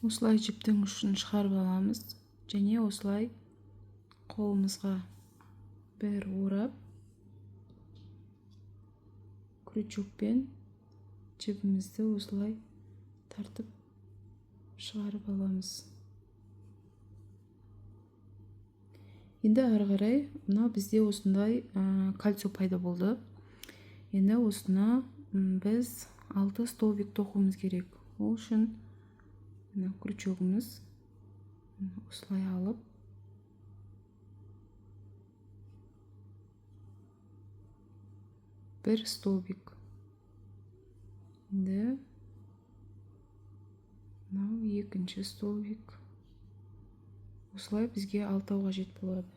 Осылай жіптің ұшын шығарып аламыз және осылай қолымызға бір орап крючокпен жібімізді осылай тартып шығарып аламыз. Енді ары қарай мына бізде осындай кольцо пайда болды. Енді осына біз 6 столбик тоқуымыз керек. Ол үшін крючогымыз осылай алып бір столбик. Енді мынау екінші столбик. Осылай бізге 6 қажет болады.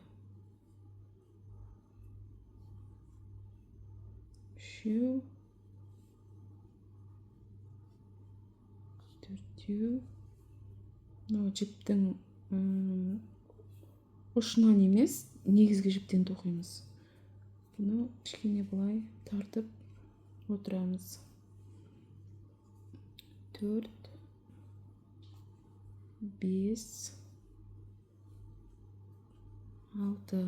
3, 4. Мынау жіптің ұшынан емес, негізгі жіптен тоқимыз. Бұны кішкене былай тартып отырамыз. 4, 5, 6.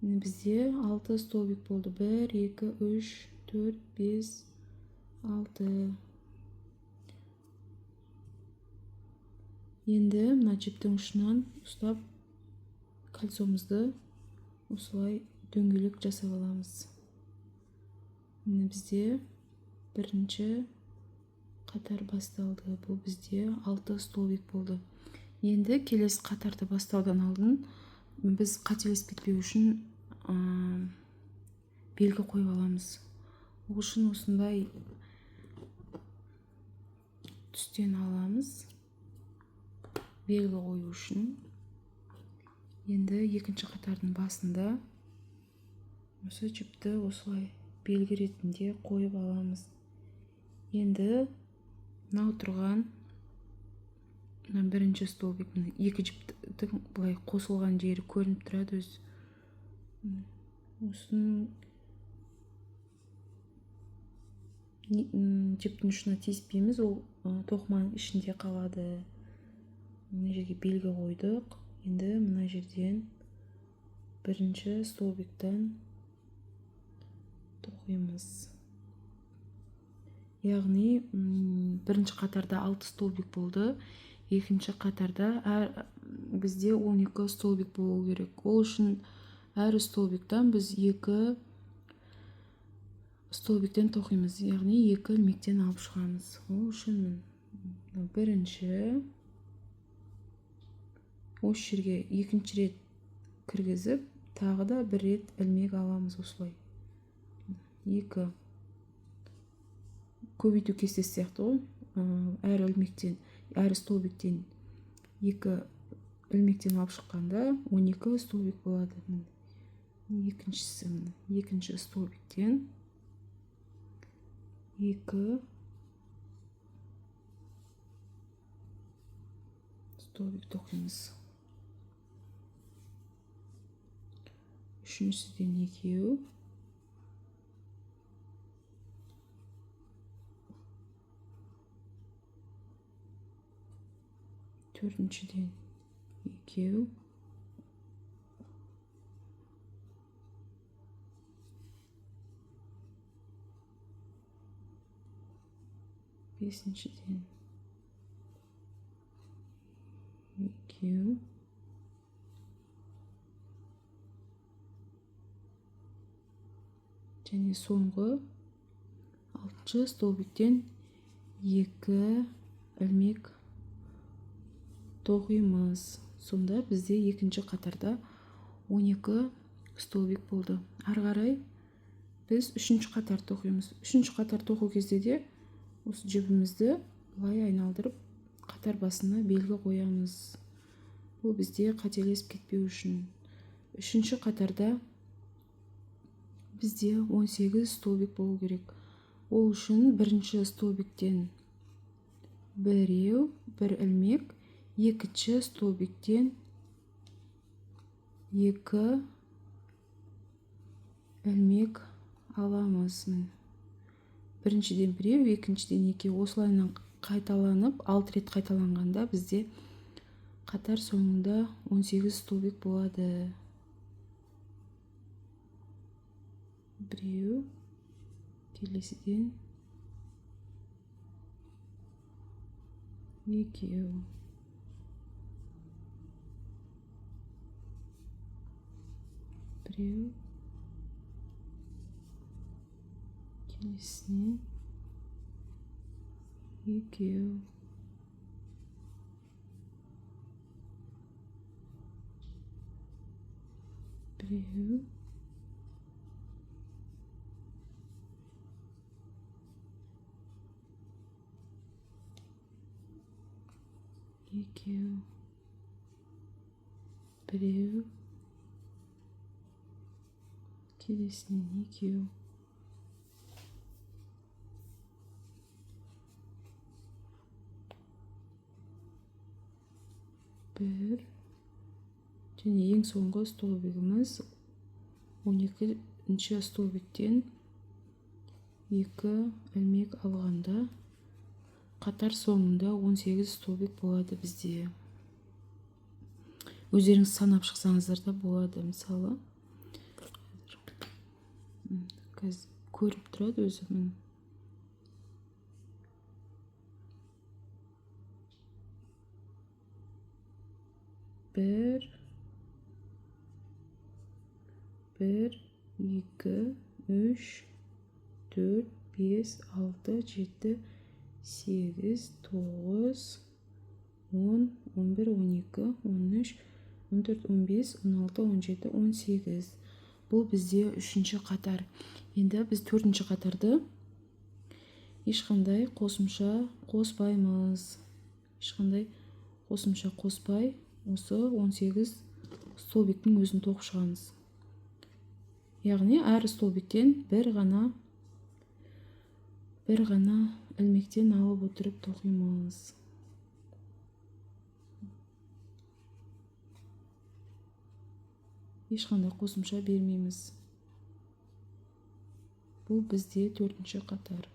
Бізде 6 столбик болды. 1, 2, 3, 4, 5, 6. Енді мына жіптің ұшынан ұстап кольцомызды осылай дөңгелек жасап аламыз. Бізде бірінші қатар басталды. Бұл бізде 6 столбик болды. Енді келесі қатарды бастаудан алдын біз қателесіп кетпеу үшін белгі қойып аламыз. Ол үшін осындай түстен аламыз. Белгі қою үшін. Енді екінші қатардың басында осы жіпті осылай белгі ретінде қойып аламыз. Енді мынау тұрған бірінші столбик, екі жіптің былай қосылған жері көрініп тұрады өзі. Осының жіптің ұшына тиіспейміз, ол тоқыманың ішінде қалады. Мына жерге белгі қойдық. Енді мына жерден бірінші столбиктан тоқимыз. Яғни бірінші қатарда 6 столбик болды. Екінші қатарда бізде 12 столбик болу керек. Ол үшін әр столбиктан біз 2 столбиктен тоқимыз. Яғни 2 ілмектен алып шығамыз. Ол үшін бірінші осы жерге екінші рет кіргізіп, тағы да бір рет ілмек аламыз осылай. 2 көбейту кестесі сияқты ғой. Әр ілмектен, әр столбиктен 2 ілмектен алып шыққанда 12 столбик болады. Екіншісі, екінші столбиктен 2 столбик тоқимыз. Үшіншіден 2. Төртіншіден 2. Бесіншіден 2. Және соңғы 6 столбиктен 2 ілмек тоқимыз. Сонда бізде екінші қатарда 12 столбик болды. Ары қарай біз үшінші қатар тоқимыз. Үшінші қатар тоқу кезде де осы жібімізді былай айналдырып қатар басына белгі қоямыз. Бұл бізде қателесіп кетпеу үшін. Үшінші қатарда бізде 18 столбик болу керек. Ол үшін бірінші столбиктен біреу, бір ілмек, екінші столбиктен 2 ілмек аламыз. Біріншіден біреу, екіншіден 2. Осылайынан қайталанып 6 рет қайталанғанда бізде қатар соңында 18 столбик болады. Біреу, келесіден екеу, біреу, келесінен екеу, біреу, екеу, біреу, келесінен екеу, бір, және ең соңғы столбигіміз 12-ші столбиктен 2 ілмек алғанда қатар соңында 18 столбик болады бізде. Өздеріңіз санап шықсаңыздар да болады. Мысалы, қазір көріп тұрады өзімін. Бір, 1, 2, 3, 4, 5, 6, 7, 8, 9, 10, 11, 12, 13, 14, 15, 16, 17, 18. Бұл бізде 3-ші қатар. Енді біз 4-ші қатарды ешқандай қосымша қоспаймыз. Ешқандай қосымша қоспай, осы 18 столбиктің өзін тоқып шығамыз. Яғни әр столбиктен бір ғана ілмектен алып отырып тоқимыз. Ешқандай қосымша бермейміз. Бұл бізде 4-ші қатар.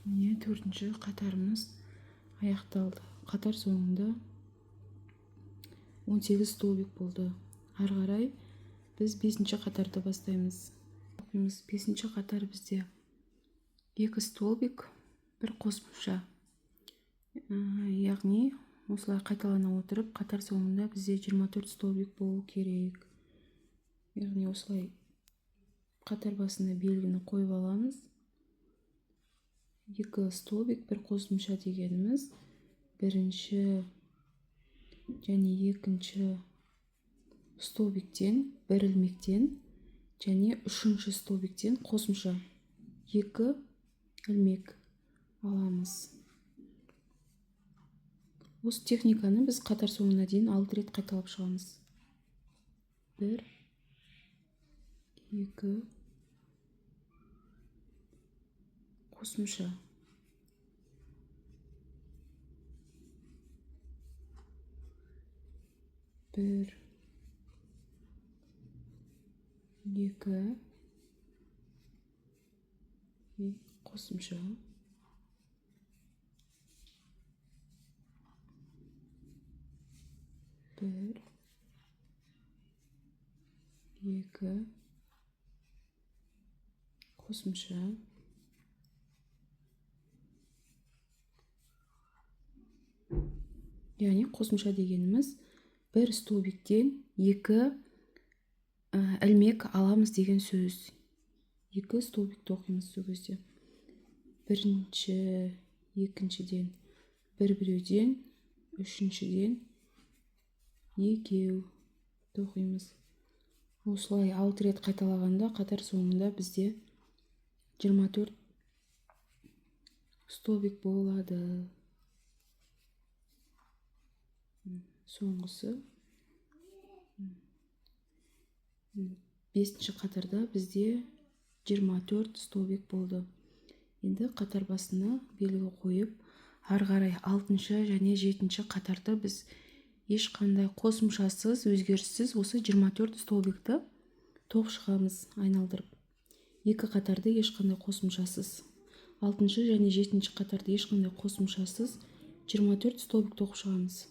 Міне 4-ші қатарымыз аяқталды. Қатар соңында 18 столбик болды. Ары қарай біз 5-ші қатарды бастаймыз. 5-ші қатар бізде 2 столбик, 1 қосымша. Яғни осылай қайталана отырып, қатар соңында бізде 24 столбик болу керек. Яғни осылай қатар басында белгіні қойып аламыз. 2 столбик, 1 қосымша дегеніміз 1-ші және 2-ші столбиктен 1 ілмектен және 3-ші столбиктен қосымша 2 ілмек аламыз. Осы техниканы біз қатар соңына дейін 6 рет қайталап шығамыз. 1, 2, қосымша. 1, 2, қосымша. 1, 2, қосымша. яғни қосымша дегеніміз бір столбиктен екі ілмек аламыз деген сөз. Екі столбикті оқимыз сол кезде. Бірінші, екіншіден біреуден, үшіншіден екеу оқимыз. Осылай 6 рет қайталағанда қатар соңында бізде 24 столбик болады. Соңғысы 5-ші қатарда бізде 24 столбик болды. Енді қатар басына белгі қойып, ары қарай 6-шы және 7-ші қатарды біз ешқандай қосымшасыз, өзгеріссіз осы 24 столбикті тоқ шығамыз айналдырып. Екі қатарды ешқандай қосымшасыз. 6-шы және 7-ші қатарды ешқандай қосымшасыз 24 столбик тоқ шығамыз.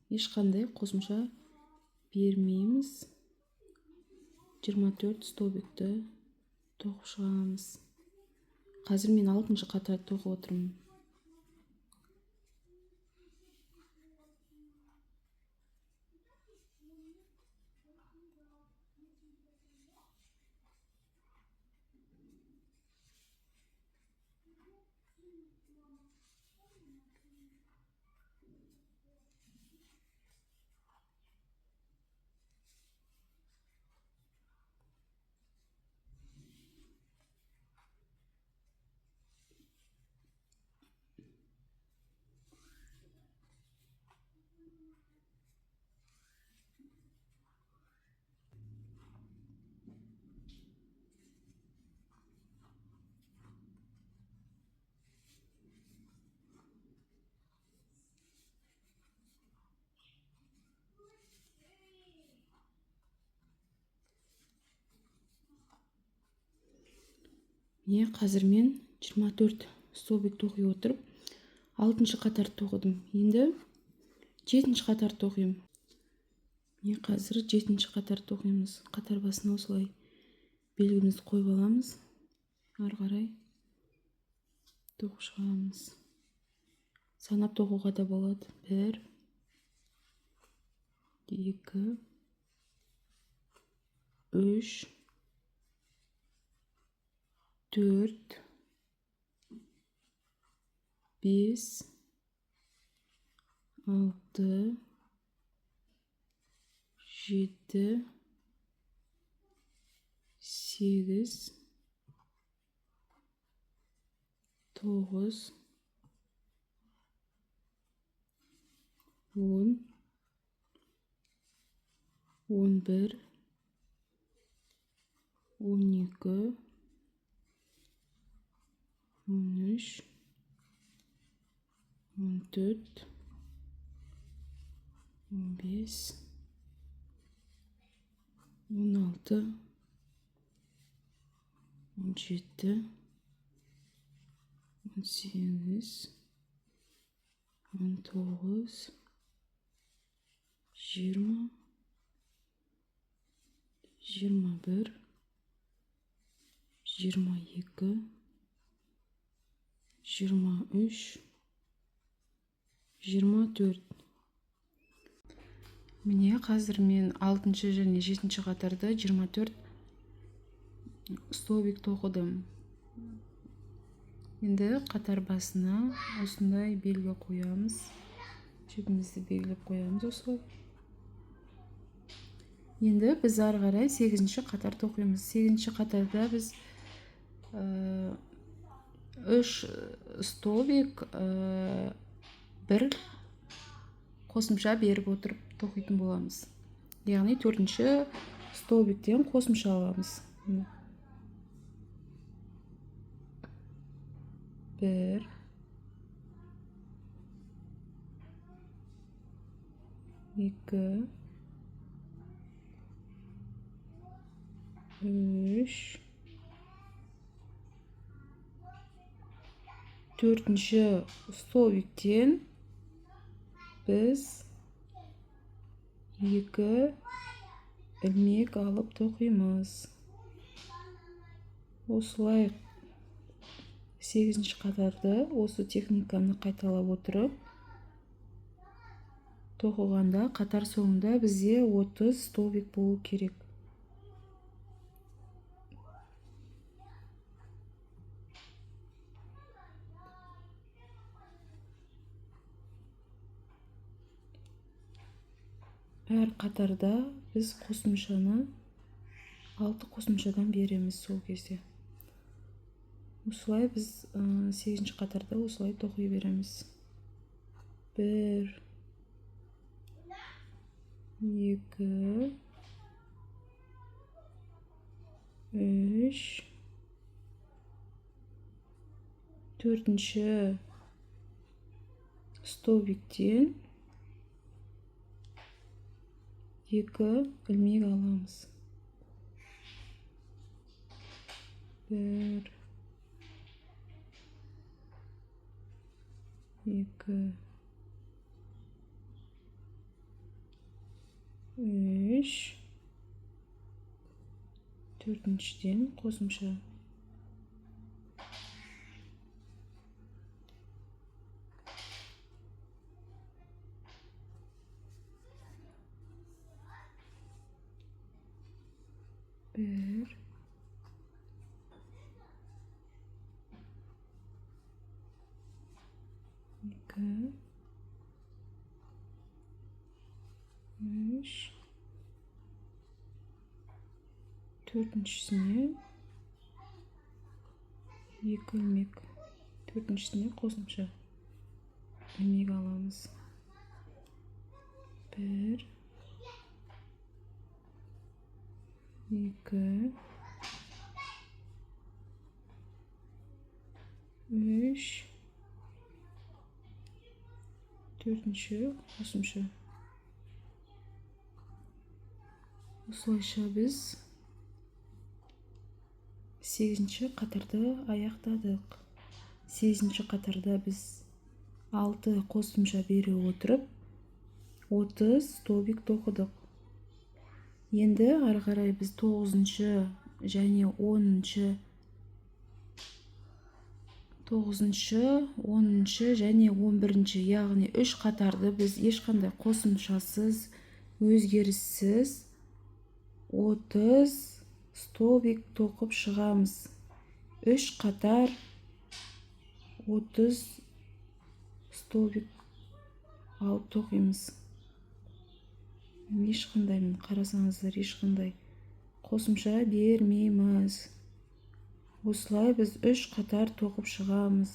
Ешқандай қосымша бермейміз. 24 столбикті тоқ шығамыз. Қазір мен 6-шы қатарды тоқып отырмын. Міне қазір мен 24 столбик тоқи отырып 6-шы қатарды тоқыдым. Енді 7-ші қатарды тоқимын. Міне қазір 7-ші қатарды тоқимыз. Қатар басына осылай белгімізді қойып аламыз. Ары қарай тоқып шығамыз. Санап тоқуға да болады. 1, 2, 3, 4, 5, 6, 7, 8, 9, 10, 11, 12, 13, 14, 15, 16, 17, 18, 19, 20, 21, 22, 23, 24. Міне қазір мен 6-шы және 7-ші қатарда 24 столбик тоқыдым. Енді қатар басына осындай белгі қоямыз. Жібімізді белгілеп қоямыз осылай. Енді біз ары қарай 8-ші қатар тоқимыз. 8-ші қатарда біз 3 столбик бір қосымша беріп отырып тоқитын боламыз. Яғни 4-ші столбиктен қосымша аламыз. 1, 2, 3, 4-ші столбиктен біз 2 ілмек алып тоқимыз. Осылай 8-ші қатарды осы техниканы қайталап отырып тоқығанда қатар соңында бізде 30 столбик болу керек. Әр қатарда біз қосымшаны 6 қосымшадан береміз сол кезде. Осылай біз 8-ші қатарда осылай тоқи береміз. 1 2 3 4-ші столбиктен 2 ilmek alamız. 1 2 3 4-шіден қосымша. Bir 2 3 4-шісіне 2 ilmek. 4-шісіне қосымша ilmek alamız. 1 2 3 4-ші қосымша. Осылайша біз 8-ші қатарды аяқтадық. 8-ші қатарда біз 6 қосымша бере отырып 30 столбик тоқыдық. Енді ары қарай біз 9-ші және 10-ші 9-ші, 10-ші және 11-ші, яғни 3 қатарды біз ешқандай қосымшасыз, өзгеріссіз 30 столбик тоқып шығамыз. 3 қатар 30 столбик алып тоқимыз. Ешқандай, қарасаңыздар, ешқандай қосымша бермейміз. Осылай біз 3 қатар тоқып шығамыз.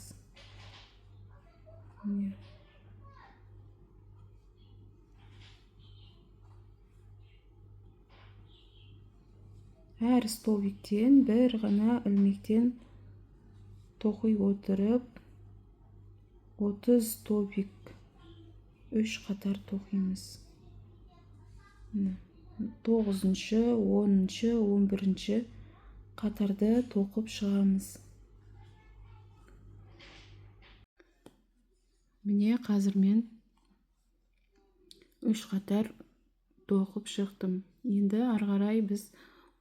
Әр столбиктен бір ғана ilmектен тоқи отырып 30 столбик 3 қатар тоқимыз. 9-ші, 10-ші, 11-ші қатарды тоқып шығамыз. Міне қазір мен 3 қатар тоқып шықтым. Енді ары қарай біз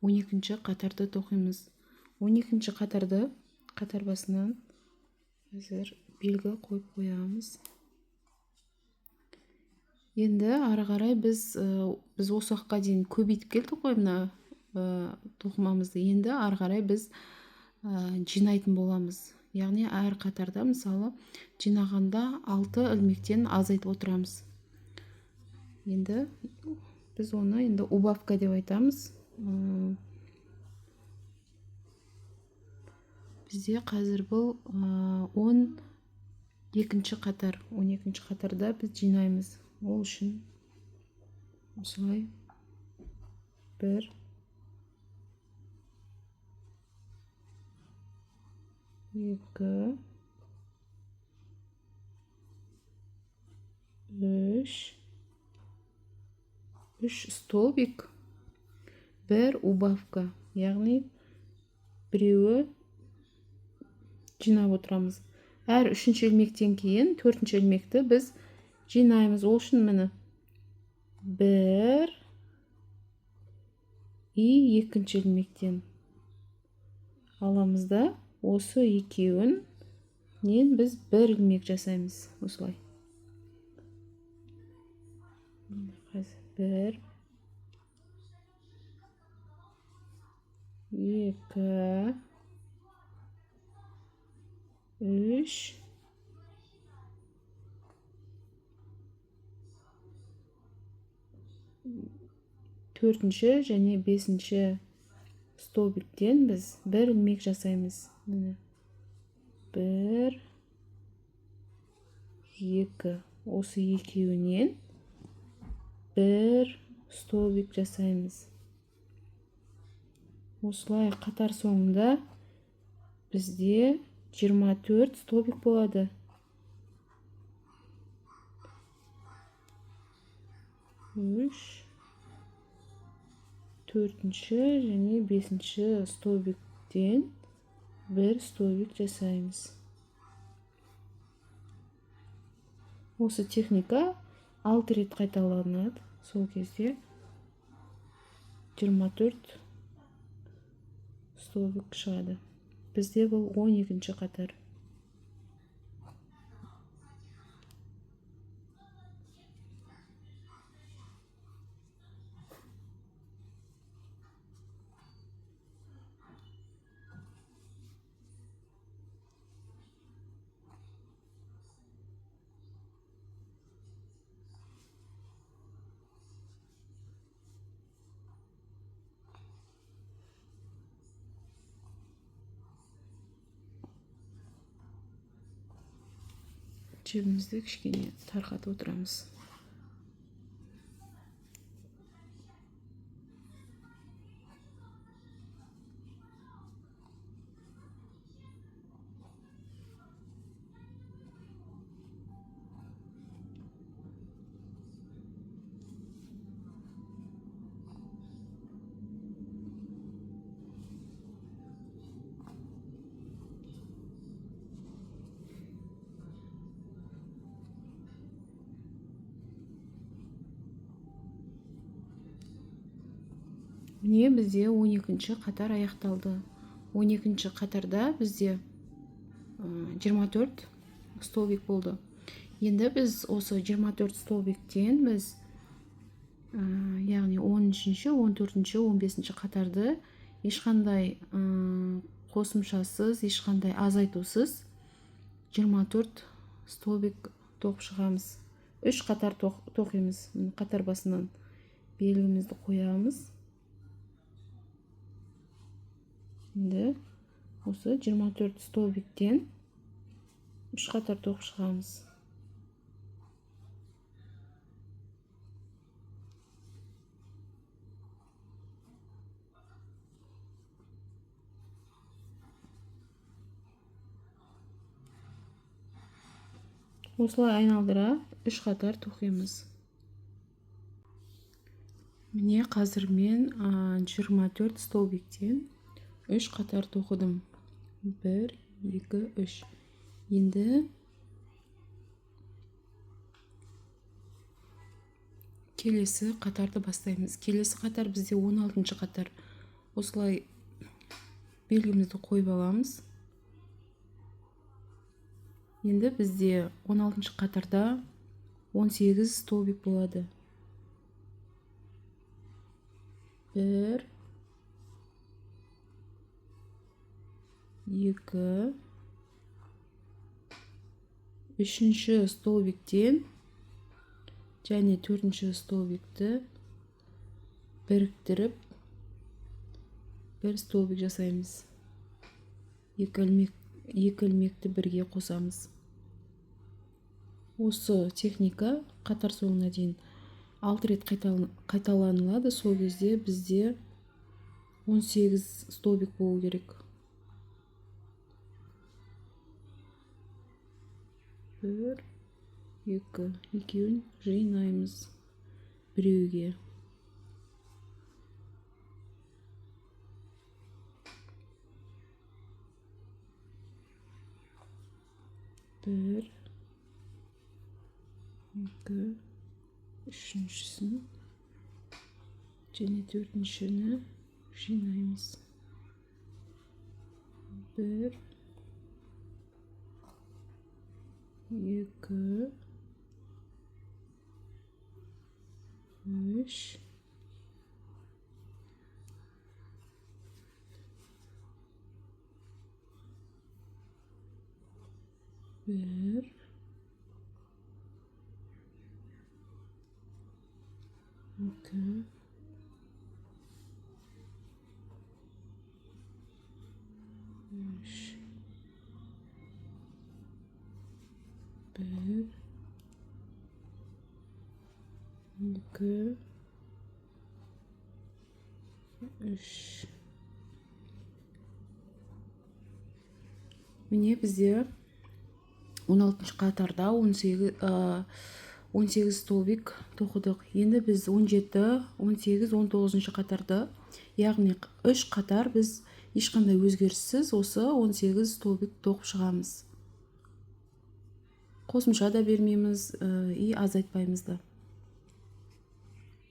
12-ші қатарды тоқимыз. 12-ші қатарды қатар басынан қазір белгі қойып қоямыз. Енді ары қарай біз осы уақытқа дейін көбейтіп келдік қой мына тоқымамызды. Енді ары қарай біз жинайтын боламыз. Яғни әр қатарда мысалы жинағанда 6 ilmектен азайтып отырамыз. Енді біз оны енді убавка деп айтамыз. Бізде қазір бұл 12-ші қатар. 12-ші қатарда біз жинаймыз. Ол үшін осылай 1 2 3 столбик 1 убавка, яғни біреуі жинап отырамыз. Әр 3-ші ilmектен кейін 4-ші ilmекті біз жинаймыз. Ол үшін міне 1 и 2-ші ilmектен аламыз да осы екеуін біз бір ilmek жасаймыз осылай. Қазір 1 2 3 4-ші және 5-ші столбиктен біз бір ilmek жасаймыз. Міне 1 2 осы екеуінен бір столбик жасаймыз. Осылай қатар соңында бізде 24 столбик болады. 3 4-ші және 5-ші столбиктен бір столбик жасаймыз. Осы техника 6 рет қайталанады. Сол кезде 24 столбик шығады. Бізде бұл 12-ші қатар. Жібімізді кішкене тарқатып отырамыз. Міне бізде 12-ші қатар аяқталды. 12-ші қатарда бізде 24 столбик болды. Енді біз осы 24 столбиктен біз яғни 13-ші, 14-ші, 15-ші қатарды ешқандай қосымшасыз, ешқандай азайтусыз 24 столбик тоқып шығамыз. 3 қатар тоқимыз. Қатар басынан белгімізді қоямыз. Енді осы 24 столбиктен 3 қатар тоқып шығамыз. Осылай айналдыра 3 қатар тоқимыз. Міне қазір мен 24 столбиктен 3 қатар тоқыдым. 1 2 3. Енді келесі қатарды бастаймыз. Келесі қатар бізде 16-ші қатар. Осылай белгімізді қойып аламыз. Енді бізде 16-ші қатарда 18 столбик болады. 1 2 3-ші столбиктен және 4-ші столбикті біріктіріп бір столбик жасаймыз. Екі ilmekті бірге қосамыз. Осы техника қатар соңына дейін 6 рет қайталанылады. Сол кезде бізде 18 столбик болу керек. 1 2 екеуін жинаймыз біреуге. 1 2 3-шісін және 4-шіні жинаймыз. 1 2 3 1 2 3 1 2 3. Міне бізде 16 қатарда 18 столбик тоқыдық. Енді біз 17, 18, 19 қатарды, яғни 3 қатар біз ешқандай өзгеріссіз осы 18 столбик тоқып шығамыз. Қосымша да бермейміз, и азайтпаймыз да.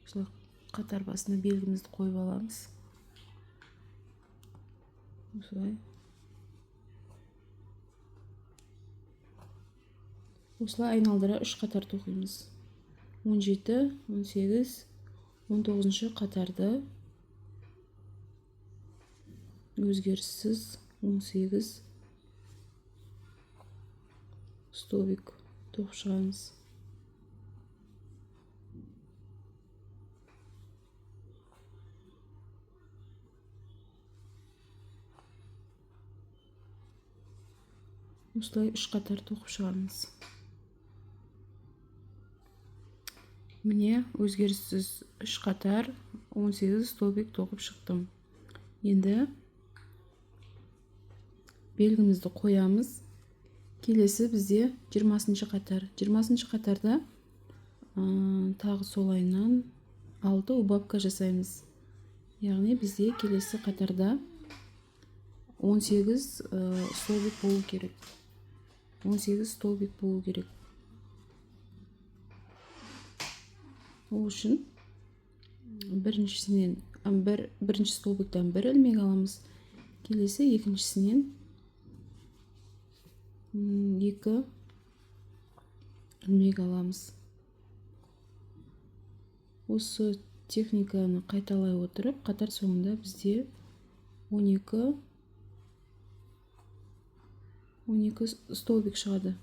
Осылай қатар басына белгімізді қойып аламыз. Осылай. Осылай айналдыра 3 қатар тоқимыз. 17, 18, 19 қатарды өзгеріссіз 18 столбик тоқып шығамыз. Осылай 3 қатар тоқып шығамыз. Міне өзгеріссіз 3 қатар 18 столбик тоқып шықтым. Енді белгімізді қоямыз. Келесі бізде 20 қатар. 20 қатарда тағы солайынан 6 убавка жасаймыз. Яғни бізде келесі қатарда 18 столбик болу керек. 18 столбик болу керек. Ол үшін бірінші столбиктен 1 ілмек аламыз. Келесі екіншісінен 2 ілмек аламыз. Осы техниканы қайталай отырып, қатар соңында бізде 12 столбик шығады.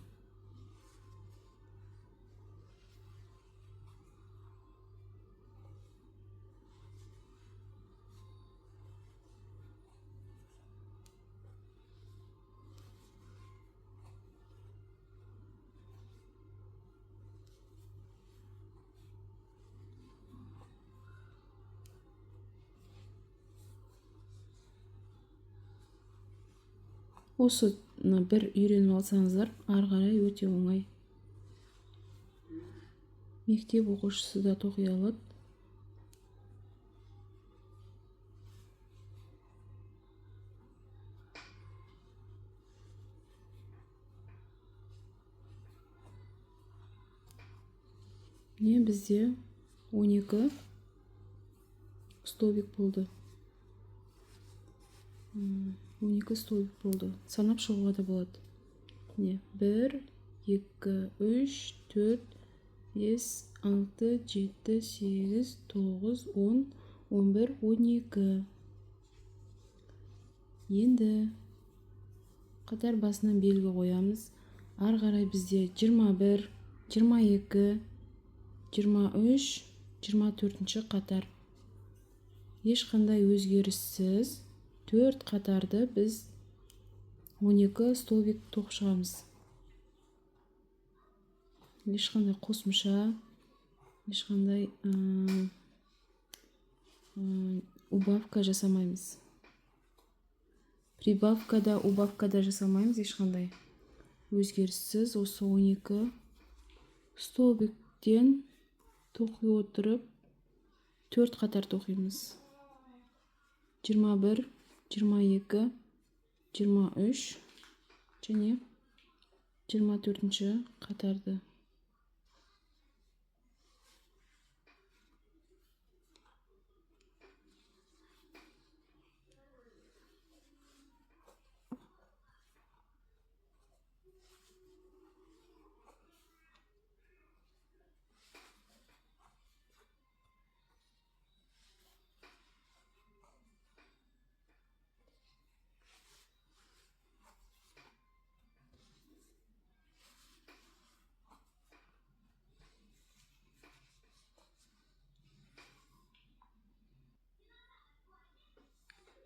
Осы бір үйреніп алсаңыздар, ары қарай өте оңай. Мектеп оқушысы да тоқи алады. Міне бізде 12 столбик болды. 12 столбик болды. Санап шығуға да болады. 1, 2, 3, 4, 5, 6, 7, 8, 9, 10, 11, 12. Енді қатар басынан белгі қоямыз. Ары қарай бізде 21, 22, 23, 24 қатар. Ешқандай өзгеріссіз 4 қатарды біз 12 столбик тоқып шығамыз. Ешқандай қосымша, ешқандай убавка жасамаймыз. Прибавкада, убавкада жасамаймыз ешқандай. Өзгеріссіз осы 12 столбиктен тоқи отырып 4 қатар тоқимыз. 21, 22, 23 және 24 қатарды.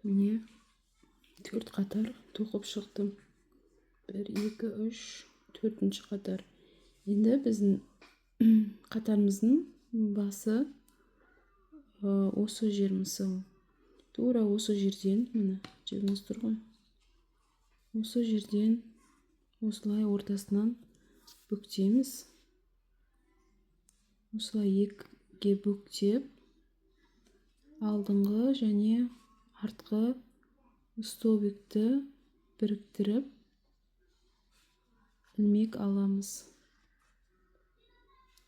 Міне 4 қатар тоқып шықтым. 1, 2, 3, 4-ші қатар. Енді біздің қатарымыздың басы осы жер мысалы. Тура осы жерден, міне жібіміз тұр ғой. Осы жерден осылай ортасынан бүктейміз. Осылай екіге бүктеп, алдыңғы және артқы столбикті біріктіріп, ілмек аламыз.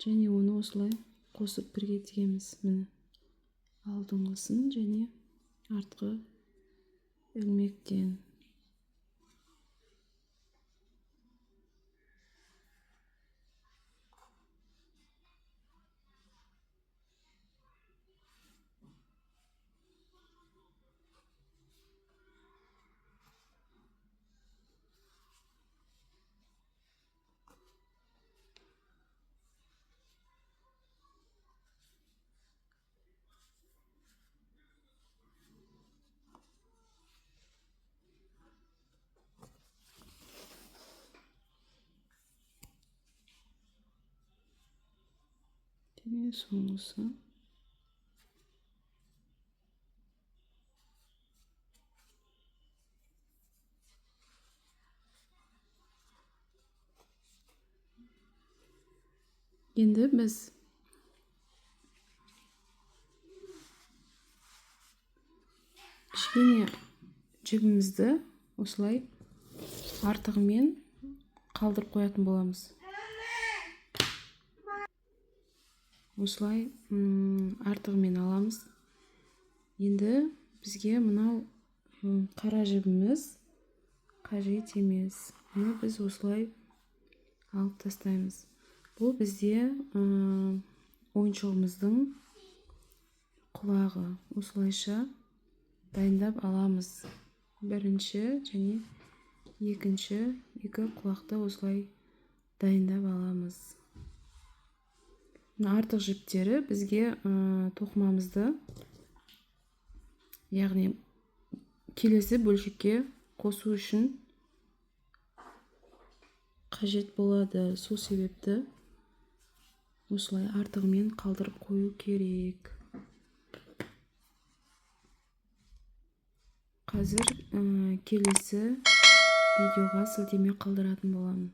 Және оны осылай қосып бірге тігеміз. Міне алдыңғысын және артқы ілмектен. Және соңғысы. Енді біз кішкене жібімізді осылай артығымен қалдырып қоятын боламыз. Осылай артығымен аламыз. Енді бізге мынау қара жібіміз қажет емес. Мұны біз осылай алып тастаймыз. Бұл бізде ойыншығымыздың құлағы. Осылайша дайындап аламыз. Бірінші және екінші екі құлақты осылай дайындап аламыз. Артық жіптері бізге тоқымамызды, яғни келесі бөлшекке қосу үшін қажет болады. Сол себепті осылай артығымен қалдырып қою керек. Қазір келесі видеоға сілтеме қалдыратын боламын.